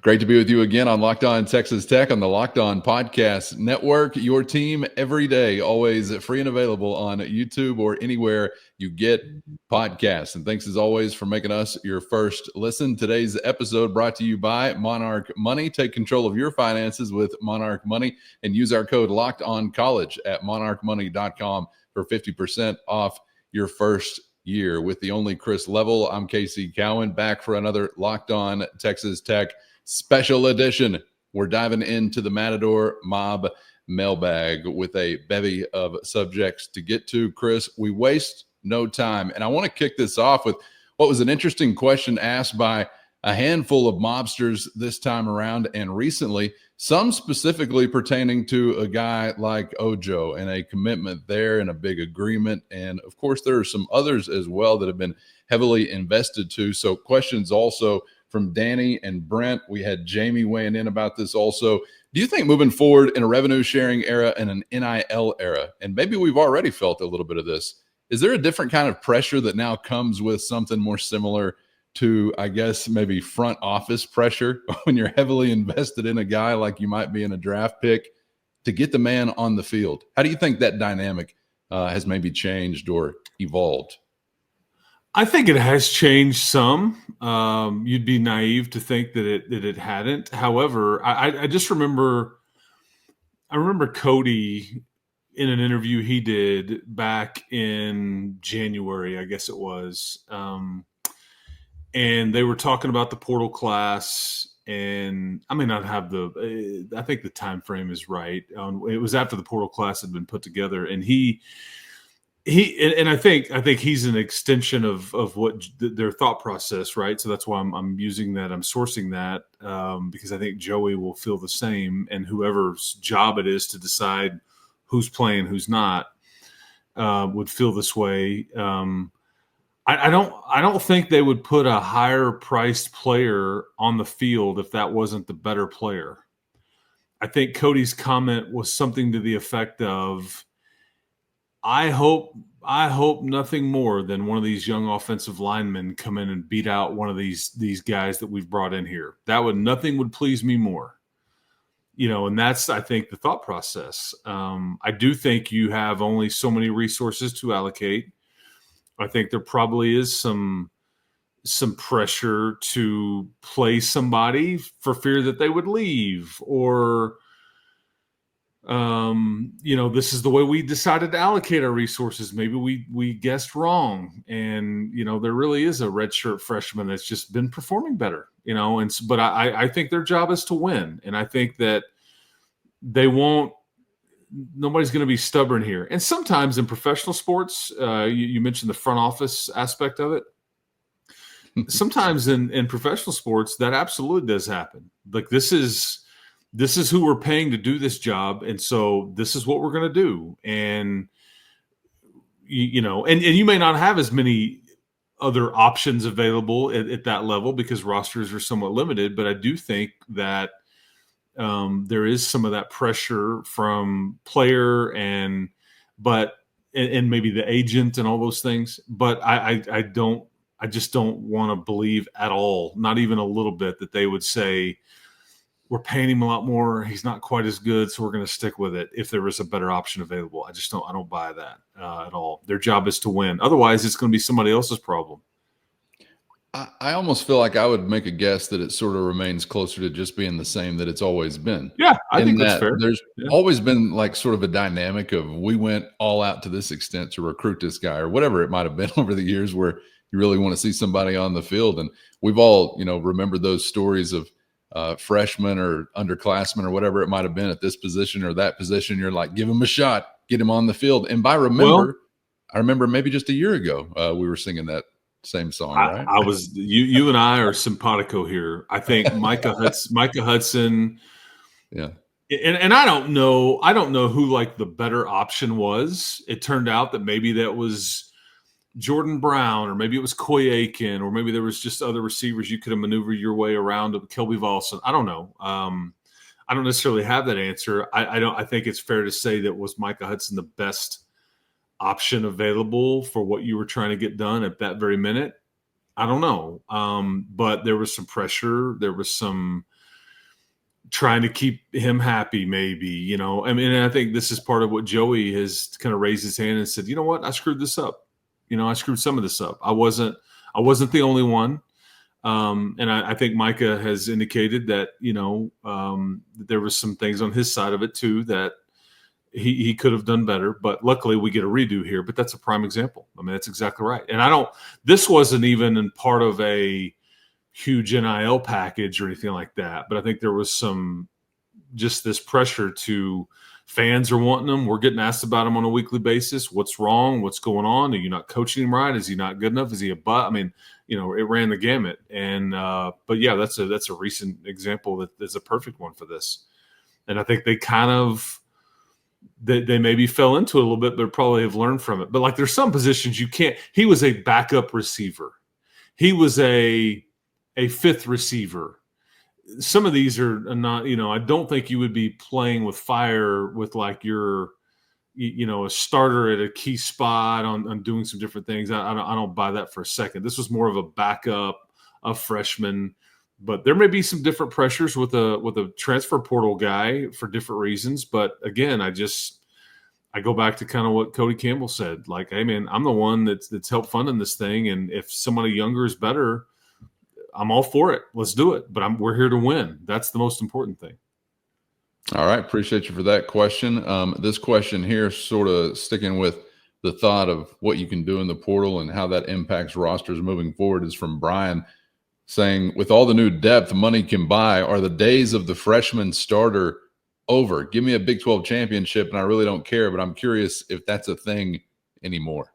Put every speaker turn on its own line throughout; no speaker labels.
Great to be with you again on Locked On Texas Tech on the Locked On Podcast Network. Your team every day, always free and available on YouTube or anywhere you get podcasts. And thanks as always for making us your first listen. Today's episode brought to you by Monarch Money. Take control of your finances with Monarch Money and use our code Locked On College at monarchmoney.com for 50% off your first year. With the only Chris Level, I'm Casey Cowan, back for another Locked On Texas Tech special edition. We're diving into the Matador Mob mailbag with a bevy of subjects to get to. Chris, we waste no time. And I want to kick this off with what was an interesting question asked by a handful of mobsters this time around and recently, some specifically pertaining to a guy like Ojo and a commitment there and a big agreement. And of course, there are some others as well that have been heavily invested to. So questions also from Danny and Brent. We had Jamie weighing in about this also. Do you think moving forward in a revenue sharing era and an NIL era, and maybe we've already felt a little bit of this, is there a different kind of pressure that now comes with something more similar to, I guess, maybe front office pressure when you're heavily invested in a guy like you might be in a draft pick to get the man on the field? How do you think that dynamic has maybe changed or evolved?
I think it has changed some. You'd be naive to think that it hadn't. However, I just remember Cody in an interview he did back in January, I guess it was, and they were talking about the portal class. And I may not have I think the time frame is right. It was after the portal class had been put together, and I think he's an extension of what their thought process, right? So that's why I'm using that. I'm sourcing that because I think Joey will feel the same, and whoever's job it is to decide who's playing, who's not, would feel this way. I don't think they would put a higher priced player on the field if that wasn't the better player. I think Cody's comment was something to the effect of, I hope nothing more than one of these young offensive linemen come in and beat out one of these guys that we've brought in here. Nothing would please me more. And that's, I think, the thought process. I do think you have only so many resources to allocate. I think there probably is some pressure to play somebody for fear that they would leave, or this is the way we decided to allocate our resources. Maybe we guessed wrong. And, there really is a redshirt freshman that's just been performing better, but I think their job is to win. And I think that nobody's going to be stubborn here. And sometimes in professional sports, you mentioned the front office aspect of it. Sometimes in professional sports, that absolutely does happen. Like this is who we're paying to do this job. And so this is what we're going to do. And, and you may not have as many other options available at that level because rosters are somewhat limited. But I do think that there is some of that pressure from player and maybe the agent and all those things. But I just don't want to believe at all, not even a little bit, that they would say, we're paying him a lot more, he's not quite as good, so we're going to stick with it if there was a better option available. I don't buy that at all. Their job is to win. Otherwise, it's going to be somebody else's problem.
I almost feel like I would make a guess that it sort of remains closer to just being the same that it's always been.
Yeah, I think that's fair.
There's always been like sort of a dynamic of we went all out to this extent to recruit this guy or whatever it might have been over the years where you really want to see somebody on the field. And we've all, remembered those stories of freshmen or underclassmen or whatever it might have been at this position or that position. You're like, give him a shot, get him on the field. And I remember maybe just a year ago, we were singing that same song, right?
I was you and I are simpatico here. I think Micah Hudson.
Yeah.
And I don't know who like the better option was. It turned out that maybe that was Jordan Brown, or maybe it was Coy Aiken, or maybe there was just other receivers you could have maneuvered your way around. Kelby Volson. I don't know. I don't necessarily have that answer. I think it's fair to say that was Micah Hudson the best option available for what you were trying to get done at that very minute. I don't know. But there was some pressure. There was some trying to keep him happy, maybe, I mean, I think this is part of what Joey has kind of raised his hand and said, you know what, I screwed this up. I screwed some of this up. I wasn't the only one. And I think Micah has indicated that, there was some things on his side of it too, that he could have done better, but luckily we get a redo here, but that's a prime example. I mean, that's exactly right. And this wasn't even in part of a huge NIL package or anything like that, but I think there was just this pressure to fans are wanting them. We're getting asked about him on a weekly basis. What's wrong? What's going on? Are you not coaching him right? Is he not good enough? Is he a butt? I mean, it ran the gamut. And, but yeah, that's a recent example that's a perfect one for this. And I think they kind of, they maybe fell into it a little bit, but probably have learned from it. But like, there's some positions you can't. He was a backup receiver. He was a fifth receiver. Some of these are not, I don't think you would be playing with fire with like your, a starter at a key spot on doing some different things. I don't buy that for a second. This was more of a backup, a freshman, but there may be some different pressures with a transfer portal guy for different reasons. But again, I go back to kind of what Cody Campbell said, like, hey man, I'm the one that's helped funding this thing. And if somebody younger is better, I'm all for it. Let's do it. But we're here to win. That's the most important thing.
All right. Appreciate you for that question. This question here, sort of sticking with the thought of what you can do in the portal and how that impacts rosters moving forward, is from Brian, saying, with all the new depth money can buy, are the days of the freshman starter over? Give me a Big 12 championship and I really don't care, but I'm curious if that's a thing anymore.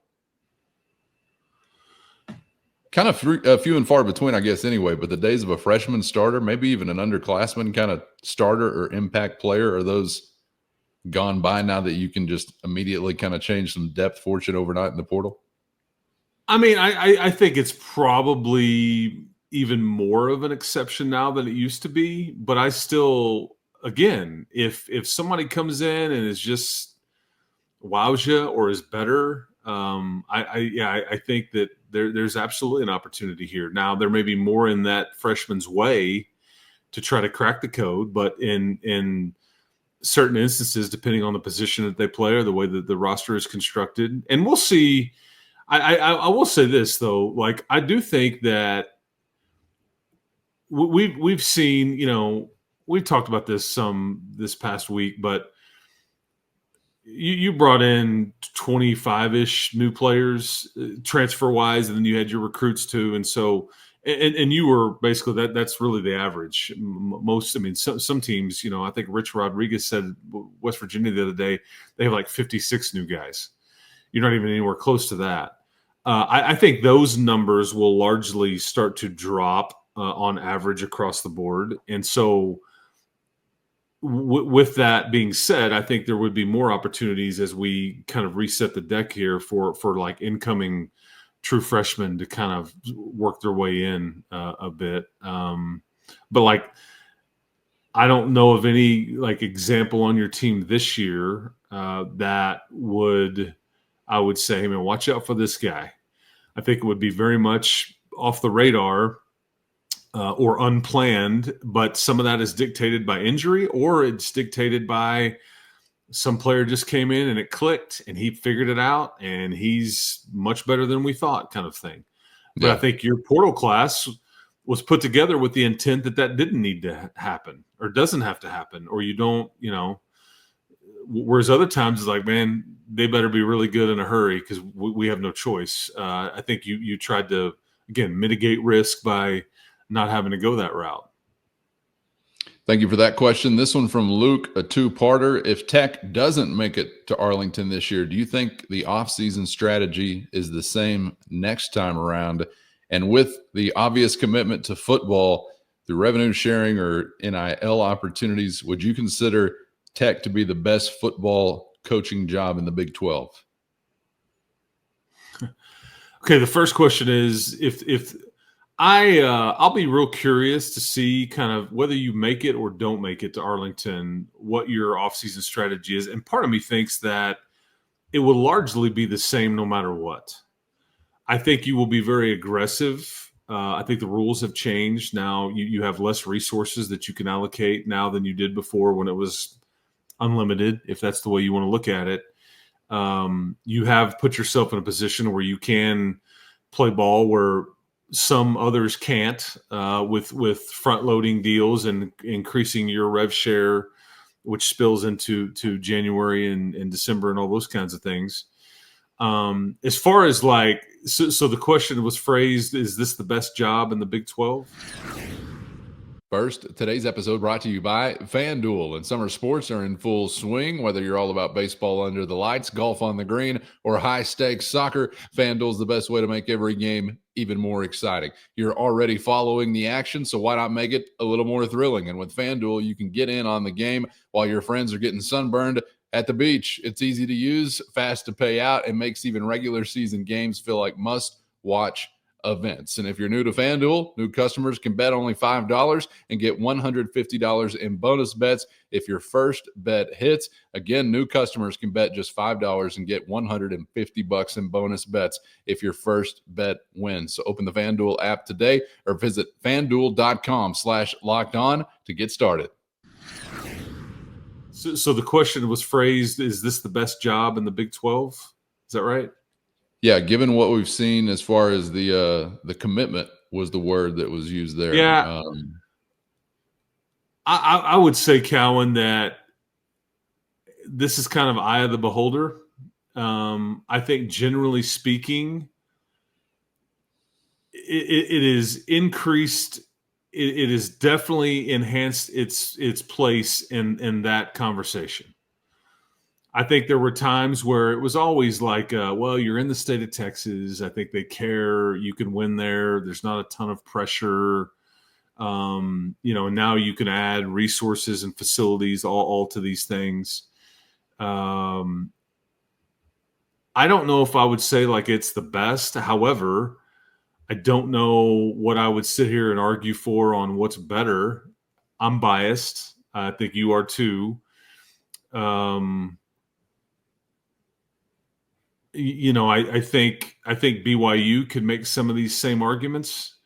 Kind of few and far between, I guess, anyway, but the days of a freshman starter, maybe even an underclassman kind of starter or impact player, are those gone by now that you can just immediately kind of change some depth fortune overnight in the portal?
I mean, I think it's probably even more of an exception now than it used to be, but I still, again, if somebody comes in and is just wows you or is better, I think that there's absolutely an opportunity here. Now, there may be more in that freshman's way to try to crack the code, but in certain instances, depending on the position that they play or the way that the roster is constructed, and we'll see. I will say this though, like, I do think that we've seen, we've talked about this some this past week, but you brought in 25-ish new players transfer wise, and then you had your recruits too. And so, and you were basically that's really the average. Most, I mean, some teams, I think Rich Rodriguez said West Virginia the other day, they have like 56 new guys. You're not even anywhere close to that. I think those numbers will largely start to drop on average across the board. And so, with that being said, I think there would be more opportunities as we kind of reset the deck here for like incoming true freshmen to kind of work their way in a bit. But like, I don't know of any like example on your team this year that I would say, hey man, watch out for this guy. I think it would be very much off the radar or unplanned, but some of that is dictated by injury, or it's dictated by some player just came in and it clicked and he figured it out and he's much better than we thought, kind of thing. But I think your portal class was put together with the intent that didn't need to happen or doesn't have to happen, or you don't, whereas other times it's like, man, they better be really good in a hurry because we have no choice. I think you tried to, again, mitigate risk by not having to go that route.
Thank you for that question. This one from Luke, a two-parter. If Tech doesn't make it to Arlington this year, do you think the offseason strategy is the same next time around? And with the obvious commitment to football through revenue sharing or NIL opportunities, would you consider Tech to be the best football coaching job in the Big 12?
Okay, the first question is if I'll be real curious to see kind of whether you make it or don't make it to Arlington, what your offseason strategy is. And part of me thinks that it will largely be the same no matter what. I think you will be very aggressive I think the rules have changed. Now you have less resources that you can allocate now than you did before when it was unlimited, if that's the way you want to look at it. You have put yourself in a position where you can play ball where some others can't, with front loading deals and increasing your rev share, which spills into January and December and all those kinds of things. As far as like, so the question was phrased, is this the best job in the Big 12?
First, today's episode brought to you by FanDuel. And summer sports are in full swing. Whether you're all about baseball under the lights, golf on the green, or high-stakes soccer, FanDuel's the best way to make every game even more exciting. You're already following the action, so why not make it a little more thrilling? And with FanDuel, you can get in on the game while your friends are getting sunburned at the beach. It's easy to use, fast to pay out, and makes even regular season games feel like must-watch events. And if you're new to FanDuel, new customers can bet only $5 and get $150 in bonus bets if your first bet hits. Again, new customers can bet just $5 and get $150 in bonus bets if your first bet wins. So open the FanDuel app today or visit FanDuel.com/lockedon to get started.
So the question was phrased, is this the best job in the Big 12? Is that right?
Yeah, given what we've seen as far as the commitment was the word that was used there.
Yeah. I would say, Cowan, that this is kind of eye of the beholder. I think generally speaking, it is increased. It is definitely enhanced its place in that conversation. I think there were times where it was always like, well, you're in the state of Texas. I think they care. You can win there. There's not a ton of pressure. Now you can add resources and facilities all to these things. I don't know if I would say like it's the best. However, I don't know what I would sit here and argue for on what's better. I'm biased. I think you are too. I think BYU could make some of these same arguments.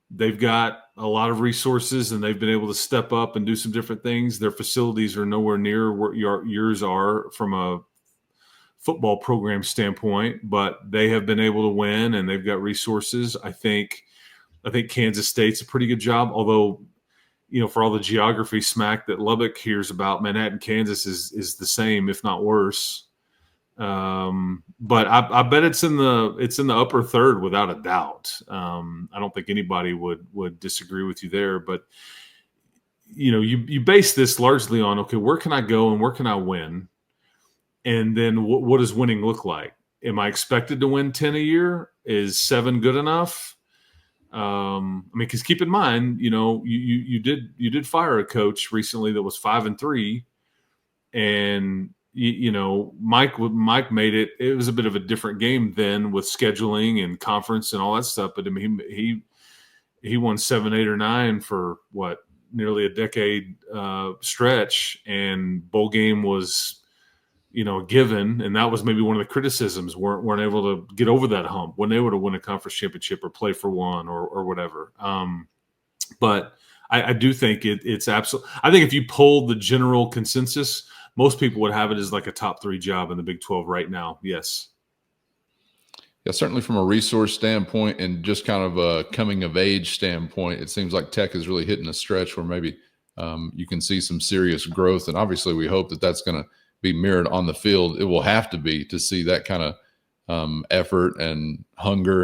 They've got a lot of resources and they've been able to step up and do some different things. Their facilities are nowhere near where yours are from a football program standpoint, but they have been able to win and they've got resources. I think Kansas State's a pretty good job, although, for all the geography smack that Lubbock hears about, Manhattan, Kansas is the same, if not worse. But I bet it's in the upper third without a doubt. I don't think anybody would disagree with you there, but you base this largely on, okay, where can I go and where can I win? And then what does winning look like? Am I expected to win 10 a year? Is 7 good enough? Because keep in mind, you did fire a coach recently that was 5-3, and Mike made it. It was a bit of a different game then with scheduling and conference and all that stuff. But I mean, he won 7, 8, or 9 for nearly a decade stretch, and bowl game was given, and that was maybe one of the criticisms. weren't able to get over that hump, weren't able to win a conference championship or play for one or whatever. But I do think it's absolutely. I think if you polled the general consensus, most people would have it as like a top 3 job in the Big 12 right now. Yes.
Yeah, certainly from a resource standpoint and just kind of a coming of age standpoint, it seems like Tech is really hitting a stretch where maybe you can see some serious growth. And obviously we hope that that's going to be mirrored on the field. It will have to be to see that kind of effort and hunger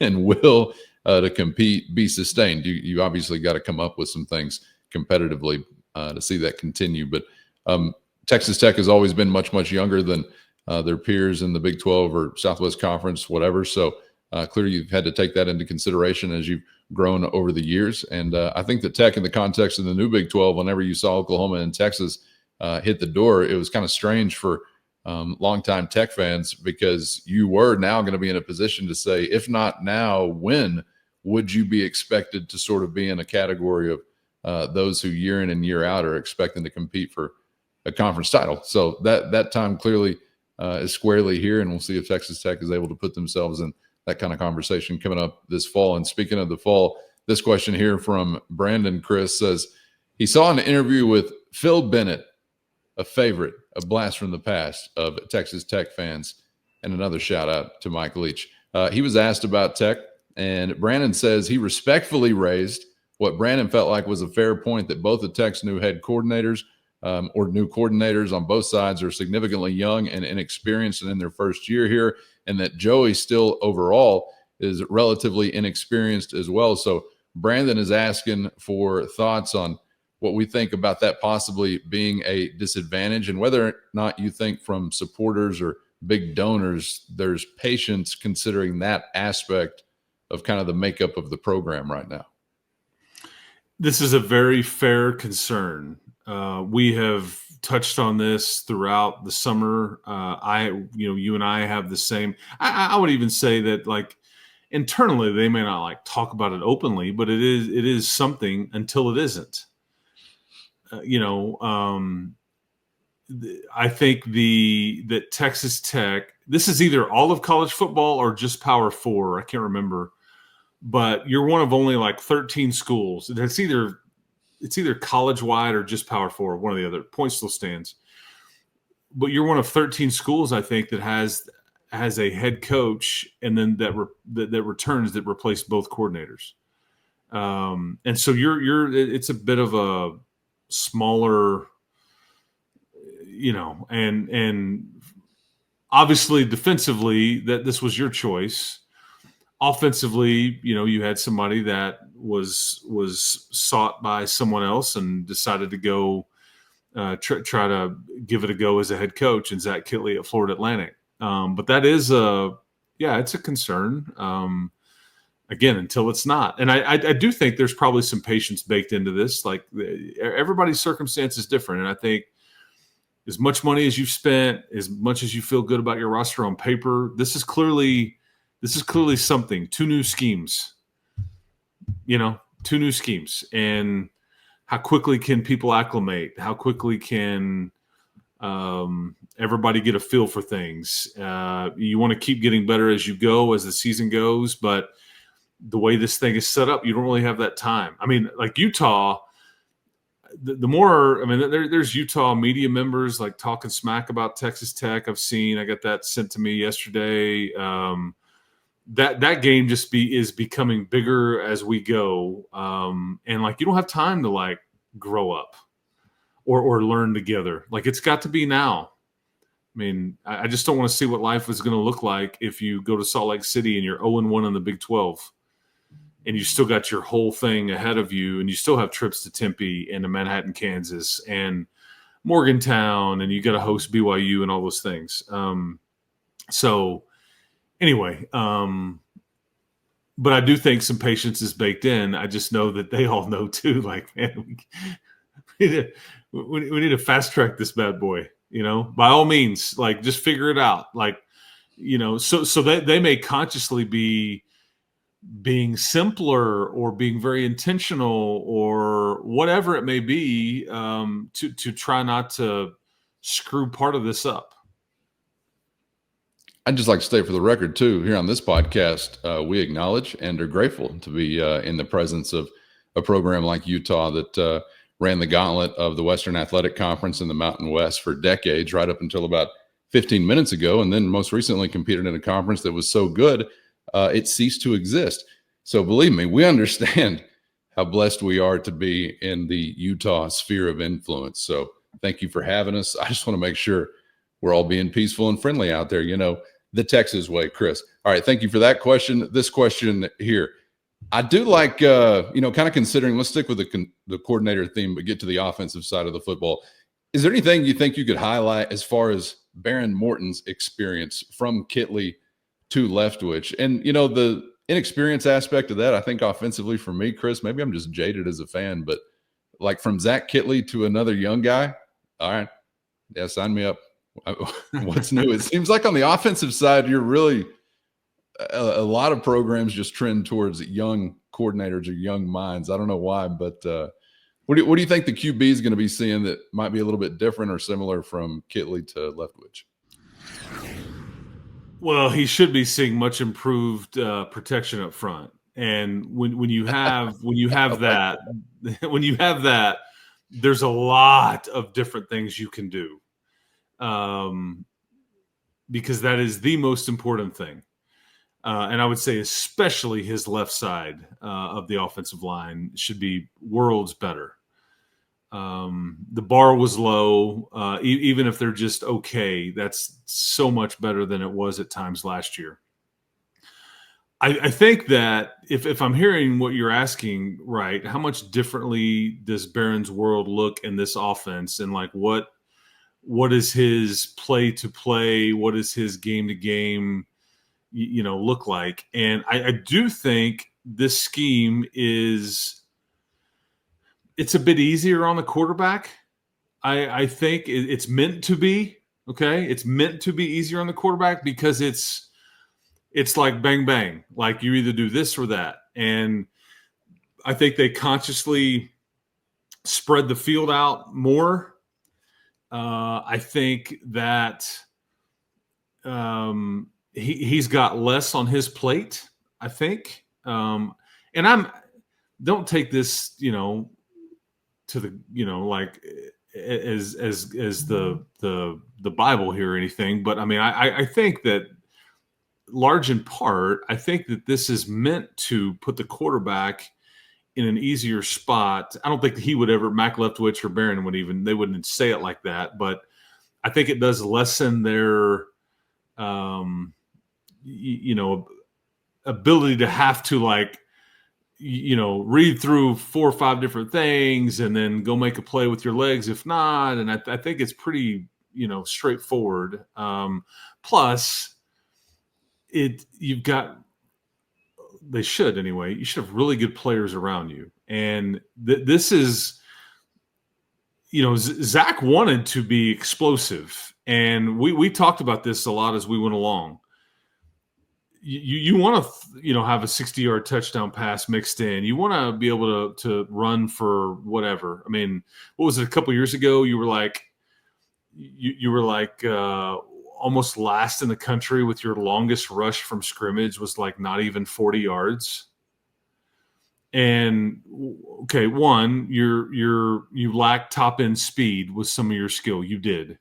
and will to compete be sustained. You obviously got to come up with some things competitively to see that continue. But Texas Tech has always been much, much younger than their peers in the Big 12 or Southwest Conference, whatever. So clearly you've had to take that into consideration as you've grown over the years. And I think that Tech, in the context of the new Big 12, whenever you saw Oklahoma and Texas hit the door, it was kind of strange for longtime Tech fans, because you were now going to be in a position to say, if not now, when would you be expected to sort of be in a category of those who year in and year out are expecting to compete for a conference title? So that time clearly is squarely here, and we'll see if Texas Tech is able to put themselves in that kind of conversation coming up this fall. And speaking of the fall, this question here from Brandon Chris says he saw an interview with Phil Bennett, a favorite, a blast from the past of Texas Tech fans, and another shout out to Mike Leach. He was asked about Tech, and Brandon says he respectfully raised what Brandon felt like was a fair point, that both of Tech's new head coordinators or new coordinators on both sides are significantly young and inexperienced and in their first year here, and that Joey still overall is relatively inexperienced as well. So Brandon is asking for thoughts on what we think about that possibly being a disadvantage, and whether or not you think from supporters or big donors there's patience considering that aspect of kind of the makeup of the program right now.
This is a very fair concern. We have touched on this throughout the summer. You and I have the same. I would even say that, like, internally they may not like talk about it openly, but it is something until it isn't. I think that Texas Tech, this is either all of college football or just Power 4. I can't remember. But you're one of only like 13 schools. It's either college-wide or just Power 4, one or the other. Point still stands. But you're one of 13 schools, I think, that has a head coach and then that returns that replace both coordinators. And so it's a bit of a smaller, and obviously defensively that this was your choice. Offensively, you had somebody that was sought by someone else and decided to go try to give it a go as a head coach, and Zach Kitley at Florida Atlantic. But that is it's a concern. Again, until it's not. And I do think there's probably some patience baked into this. Like, everybody's circumstance is different. And I think as much money as you've spent, as much as you feel good about your roster on paper, this is clearly something. Two new schemes, and how quickly can people acclimate? How quickly can everybody get a feel for things? You want to keep getting better as you go, as the season goes, but the way this thing is set up, you don't really have that time. I mean, like Utah, there's Utah media members like talking smack about Texas Tech. I got that sent to me yesterday. That game is becoming bigger as we go. And like, you don't have time to like grow up or learn together. Like, it's got to be now. I mean, I just don't want to see what life is going to look like if you go to Salt Lake City and you're 0-1 in the Big 12 and you still got your whole thing ahead of you, and you still have trips to Tempe and to Manhattan, Kansas and Morgantown, and you got to host BYU and all those things. So anyway, but I do think some patience is baked in. I just know that they all know too, like, man, we need to fast track this bad boy, by all means, like, just figure it out. Like, so they may consciously be being simpler or being very intentional or whatever it may be, to try not to screw part of this up.
I'd just like to state for the record, too, here on this podcast, we acknowledge and are grateful to be in the presence of a program like Utah that ran the gauntlet of the Western Athletic Conference in the Mountain West for decades, right up until about 15 minutes ago, and then most recently competed in a conference that was so good it ceased to exist. So believe me, we understand how blessed we are to be in the Utah sphere of influence. So thank you for having us. I just want to make sure we're all being peaceful and friendly out there, the Texas way, Chris. All right, thank you for that question. This question here, I do like, kind of considering, let's stick with the coordinator theme, but get to the offensive side of the football. Is there anything you think you could highlight as far as Baron Morton's experience from Kitley to Leftwich? And, the inexperience aspect of that, I think offensively for me, Chris, maybe I'm just jaded as a fan, but like from Zach Kitley to another young guy, all right, yeah, sign me up. What's new? It seems like on the offensive side, you're really a lot of programs just trend towards young coordinators or young minds. I don't know why, but what do you think the QB is going to be seeing that might be a little bit different or similar from Kitley to Leftwich?
Well, he should be seeing much improved protection up front. And when you have that, when you have that, there's a lot of different things you can do, because that is the most important thing. And I would say especially his left side of the offensive line should be worlds better. The bar was low. Even if they're just okay, that's so much better than it was at times last year. I think that if I'm hearing what you're asking right, how much differently does Barron's world look in this offense, and like what is his play to play, what is his game to game, look like? And I do think this scheme it's a bit easier on the quarterback. I think it's meant to be. Okay, it's meant to be easier on the quarterback because it's like bang, bang. Like you either do this or that. And I think they consciously spread the field out more. I think that he's got less on his plate, I think. And don't take this, to the, like as the Bible here or anything. But I mean, I think that, large in part, I think that this is meant to put the quarterback in an easier spot. I don't think that he would ever, Mac Leftwich or Barron they wouldn't say it like that, but I think it does lessen their, ability to have to read through 4 or 5 different things and then go make a play with your legs if not. And I think it's pretty, straightforward. Plus, they should anyway. You should have really good players around you. And this is, Zach wanted to be explosive. And we talked about this a lot as we went along. You want to, have a 60-yard touchdown pass mixed in. You want to be able to run for whatever. I mean, what was it, a couple years ago? You were like, almost last in the country with your longest rush from scrimmage was like not even 40 yards. And okay, one, you lack top end speed with some of your skill. You did.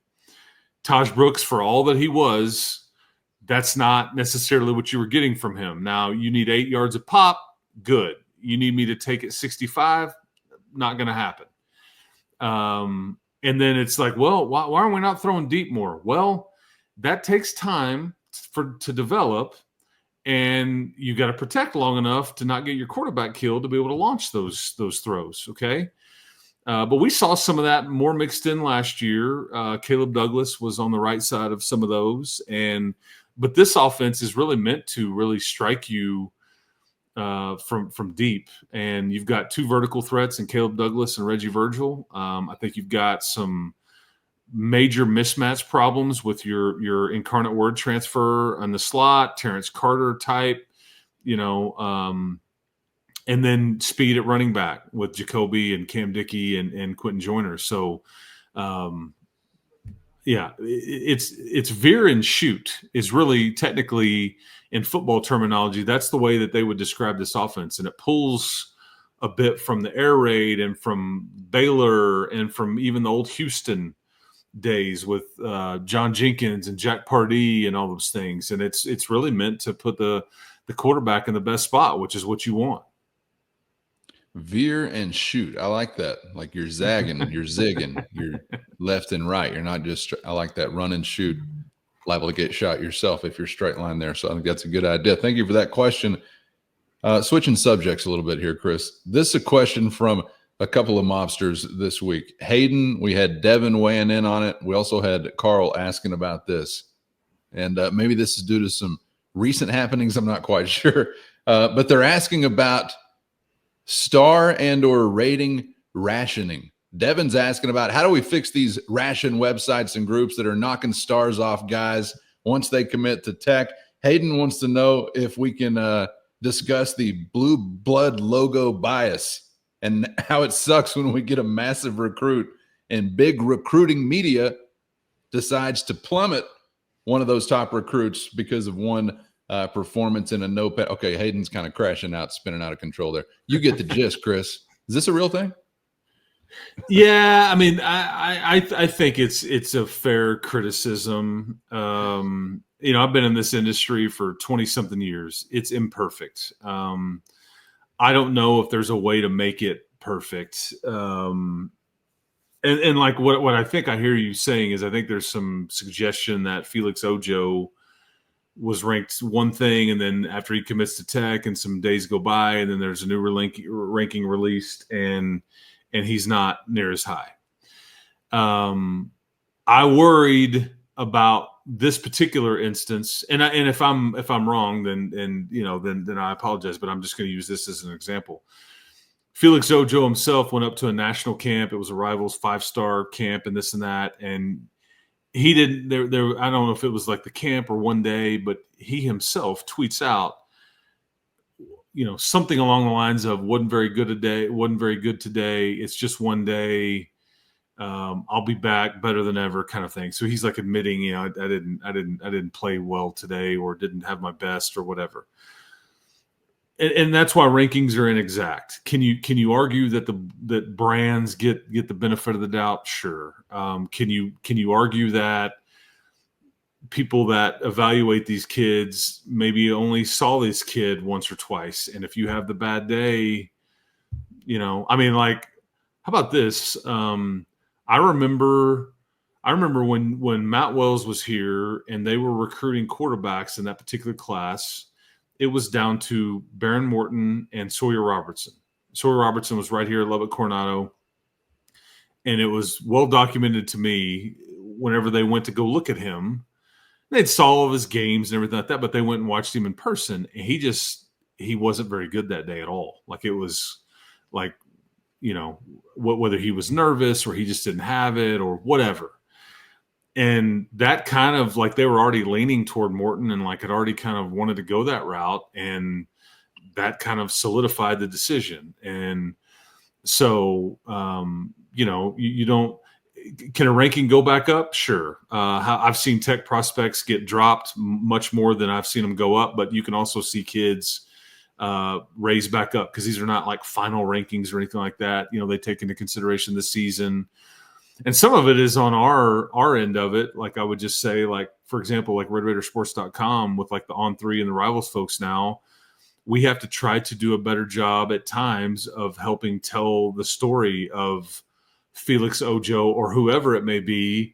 Taj Brooks, for all that he was, that's not necessarily what you were getting from him. Now you need 8 yards of pop. Good. You need me to take it 65. Not going to happen. And then it's like, well, why are we not throwing deep more? Well, that takes time to develop, and you got to protect long enough to not get your quarterback killed to be able to launch those throws. Okay. But we saw some of that more mixed in last year. Caleb Douglas was on the right side of some of those. But this offense is really meant to really strike you from deep. And you've got 2 vertical threats in Caleb Douglas and Reggie Virgil. I think you've got some major mismatch problems with your incarnate word transfer on the slot, Terrence Carter type, and then speed at running back with Jacoby and Cam Dickey and Quentin Joyner. So, it's veer and shoot is really technically, in football terminology, that's the way that they would describe this offense. And it pulls a bit from the air raid and from Baylor and from even the old Houston days with John Jenkins and Jack Pardee and all those things. And it's really meant to put the quarterback in the best spot, which is what you want.
Veer and shoot. I like that. Like you're zagging, you're zigging, you're left and right. You're not just, I like that run and shoot, liable to get shot yourself if you're straight line there. So I think that's a good idea. Thank you for that question. Switching subjects a little bit here, Chris. This is a question from a couple of mobsters this week. Hayden, we had Devin weighing in on it. We also had Carl asking about this. And maybe this is due to some recent happenings. I'm not quite sure. But they're asking about star and or rating rationing. Devin's asking about how do we fix these ration websites and groups that are knocking stars off guys once they commit to tech. Hayden wants to know if we can discuss the blue blood logo bias and how it sucks when we get a massive recruit and big recruiting media decides to plummet one of those top recruits because of one performance in a no pay. Okay, Hayden's kind of crashing out, spinning out of control there. You get the gist, Chris. Is this a real thing?
Yeah, I mean, I think it's a fair criticism. I've been in this industry for 20 something years. It's imperfect. I don't know if there's a way to make it perfect. And like what I think I hear you saying is I think there's some suggestion that Felix Ojo was ranked one thing, and then after he commits to Tech and some days go by, and then there's a new ranking released, and he's not near as high. I worried about this particular instance, and if I'm wrong, then I apologize, but I'm just going to use this as an example. Felix Ojo himself went up to a national camp. It was a Rivals 5-star camp and this and that. And he didn't, there, I don't know if it was like the camp or one day, but he himself tweets out, something along the lines of wasn't very good today. It's just one day. I'll be back better than ever kind of thing. So he's like admitting, I didn't play well today or didn't have my best or whatever. And that's why rankings are inexact. Can you argue that brands get the benefit of the doubt? Sure. Can you argue that people that evaluate these kids maybe only saw this kid once or twice, and if you have the bad day, how about this? I remember when Matt Wells was here and they were recruiting quarterbacks in that particular class. It was down to Baron Morton and Sawyer Robertson. Sawyer Robertson was right here at Lubbock Coronado. And it was well documented to me whenever they went to go look at him. They'd saw all of his games and everything like that, but they went and watched him in person. And he wasn't very good that day at all. Like it was like, whether he was nervous or he just didn't have it or whatever. And that kind of like they were already leaning toward Morton and like had already kind of wanted to go that route. And that kind of solidified the decision. And so, you don't, can a ranking go back up? Sure. I've seen Tech prospects get dropped much more than I've seen them go up, but you can also see kids raised back up because these are not like final rankings or anything like that. They take into consideration the season. And some of it is on our end of it. Like I would just say, like, for example, like RedRaidersports.com with like the On3 and the Rivals folks now, we have to try to do a better job at times of helping tell the story of Felix Ojo or whoever it may be.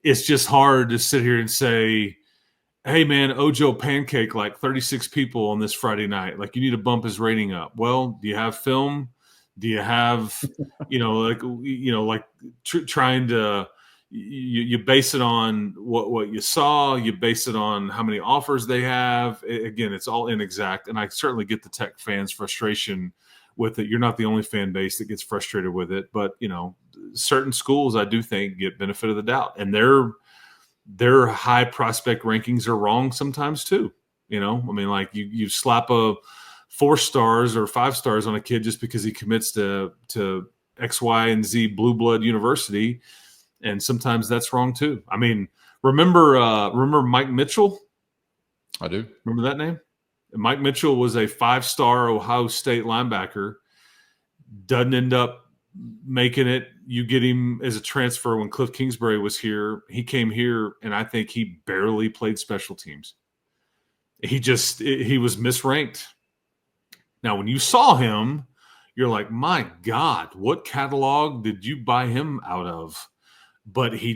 It's just hard to sit here and say, hey, man, Ojo pancake like 36 people on this Friday night. Like you need to bump his rating up. Well, do you have film? Do you have, trying to, you base it on what you saw, you base it on how many offers they have. Again, it's all inexact. And I certainly get the Tech fans' frustration with it. You're not the only fan base that gets frustrated with it, but certain schools I do think get benefit of the doubt, and their high prospect rankings are wrong sometimes too. Like you slap a 4 stars or 5 stars on a kid just because he commits to X, Y, and Z blue blood university. And sometimes that's wrong too. I mean, remember Mike Mitchell?
I do.
Remember that name? Mike Mitchell was a 5-star Ohio State linebacker. Doesn't end up making it. You get him as a transfer when Cliff Kingsbury was here. He came here, and I think he barely played special teams. He was misranked. Now, when you saw him, you're like, my God, what catalog did you buy him out of? But he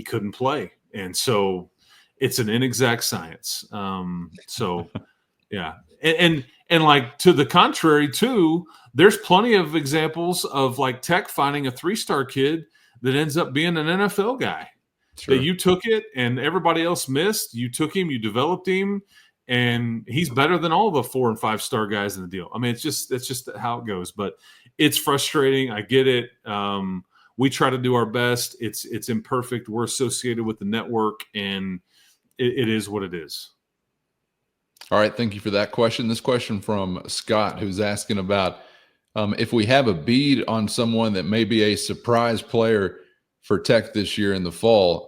couldn't play. And so it's an inexact science. Yeah. And like to the contrary too, there's plenty of examples of like Tech finding a 3-star kid that ends up being an NFL guy. Sure. That you took it and everybody else missed. You took him, you developed him, and he's better than all the 4 and 5-star guys in the deal. I mean, it's just how it goes, but it's frustrating. I get it. We try to do our best. It's imperfect. We're associated with the network, and it is what it is.
All right. Thank you for that question. This question from Scott, who's asking about if we have a bead on someone that may be a surprise player for Tech this year in the fall?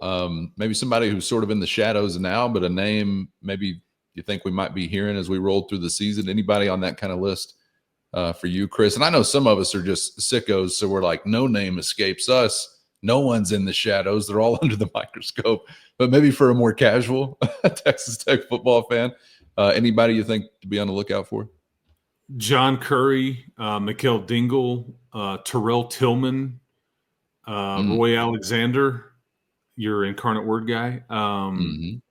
Maybe somebody who's sort of in the shadows now, but a name maybe you think we might be hearing as we roll through the season. Anybody on that kind of list for you, Chris? And I know some of us are just sickos, so we're like, no name escapes us. No one's in the shadows. They're all under the microscope. But maybe for a more casual Texas Tech football fan, anybody you think to be on the lookout for?
John Curry, Mikael Dingle, Terrell Tillman, Roy Alexander, your Incarnate Word guy. And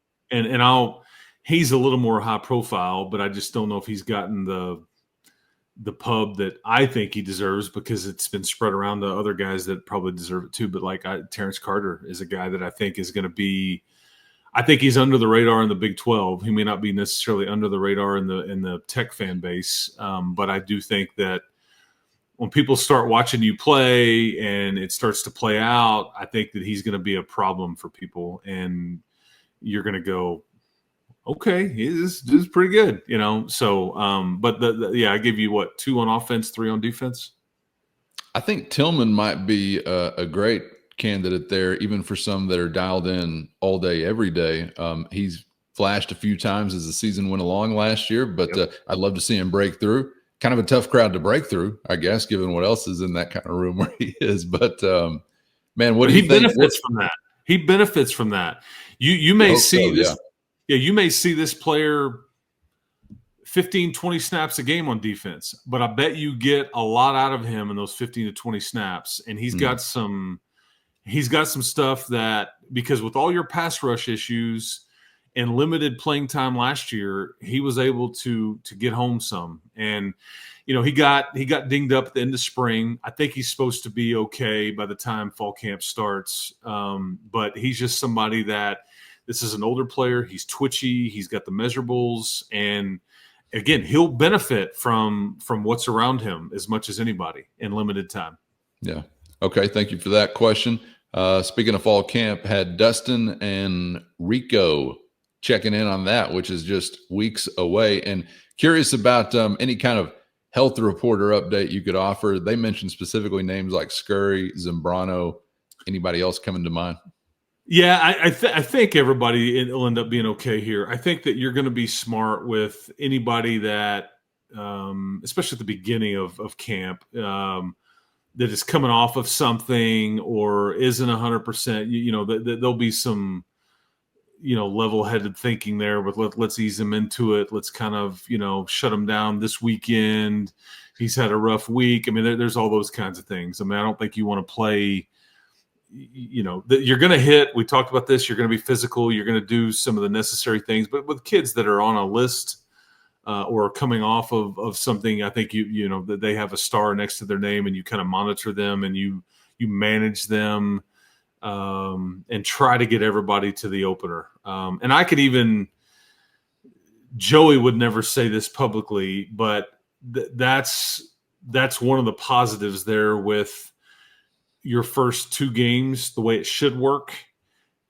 he's a little more high profile, but I just don't know if he's gotten the pub that I think he deserves, because it's been spread around to other guys that probably deserve it too. But Terrence Carter is a guy that I think is going to be, I think he's under the radar in the Big 12. He may not be necessarily under the radar in the Tech fan base, but I do think that when people start watching you play and it starts to play out, I think that he's going to be a problem for people, and you're going to go, okay, this is pretty good, you know. So, but I give you what, 2 on offense, 3 on defense.
I think Tillman might be a great candidate there, even for some that are dialed in all day, every day. He's flashed a few times as the season went along last year, but I'd love to see him break through. Kind of a tough crowd to break through, I guess, given what else is in that kind of room where he is. But man, what do you think?
He benefits from that. He benefits from that. You may see this. Yeah, you may see this player 15, 20 snaps a game on defense, but I bet you get a lot out of him in those 15 to 20 snaps. And he's got some stuff that, because with all your pass rush issues and limited playing time last year, he was able to get home some. And, you know, he got dinged up at the end of spring. I think he's supposed to be okay by the time fall camp starts. But he's just somebody that, this is an older player. He's twitchy. He's got the measurables. And again, he'll benefit from what's around him as much as anybody in limited time.
Yeah. Okay. Thank you for that question. Speaking of fall camp, had Dustin and Rico checking in on that, which is just weeks away. And curious about any kind of health reporter update you could offer. They mentioned specifically names like Scurry, Zambrano. Anybody else coming to mind?
Yeah, I think everybody will end up being okay here. I think that you're going to be smart with anybody that, especially at the beginning of camp, that is coming off of something or isn't 100%. You know, there'll be some, you know, level-headed thinking there. But let's ease him into it. Let's kind of, you know, shut him down this weekend. He's had a rough week. I mean, there's all those kinds of things. I mean, I don't think you want to play. You know, you're going to hit. We talked about this. You're going to be physical. You're going to do some of the necessary things. But with kids that are on a list or coming off of something, I think you know that they have a star next to their name, and you kind of monitor them and you manage them and try to get everybody to the opener. And I could even, Joey would never say this publicly, but that's one of the positives there with your first 2 games. The way it should work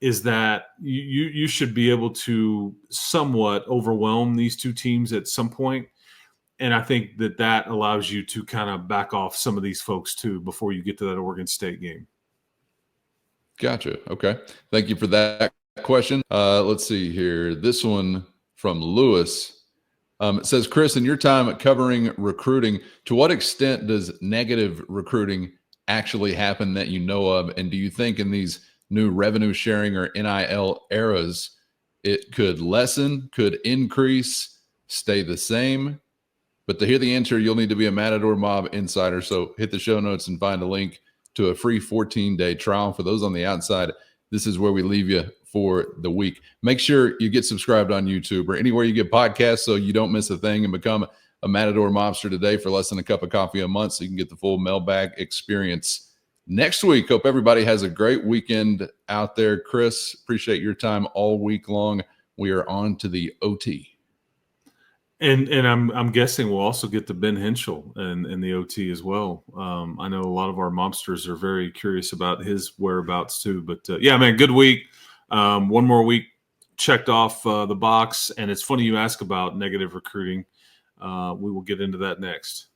is that you should be able to somewhat overwhelm these 2 teams at some point. And I think that allows you to kind of back off some of these folks too before you get to that Oregon State game.
Gotcha. Okay. Thank you for that question. Let's see here. This one from Lewis. It says, Chris, in your time covering recruiting, to what extent does negative recruiting actually happen that you know of? And do you think in these new revenue sharing or NIL eras, it could lessen, could increase, stay the same? But to hear the answer, you'll need to be a Matador Mob insider. So hit the show notes and find a link to a free 14-day trial. For those on the outside, this is where we leave you for the week. Make sure you get subscribed on YouTube or anywhere you get podcasts so you don't miss a thing, and become a Matador Mobster today for less than a cup of coffee a month so you can get the full Mailbag experience next week. Hope everybody has a great weekend out there. Chris, appreciate your time all week long. We are on to the OT.
And I'm guessing we'll also get to Ben Henschel and the OT as well. I know a lot of our mobsters are very curious about his whereabouts too. But yeah, man, good week. One more week checked off the box. And it's funny you ask about negative recruiting. We will get into that next.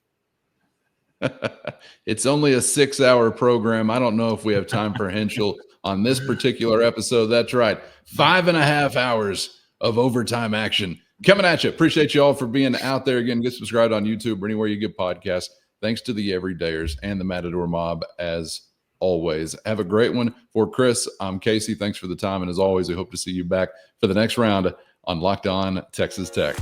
It's only a 6-hour program. I don't know if we have time for Henschel on this particular episode. That's right. 5.5 hours of overtime action coming at you. Appreciate you all for being out there. Again, get subscribed on YouTube or anywhere you get podcasts. Thanks to the Everydayers and the Matador Mob as always. Have a great one. For Chris, I'm Casey. Thanks for the time. And as always, we hope to see you back for the next round on Locked On Texas Tech.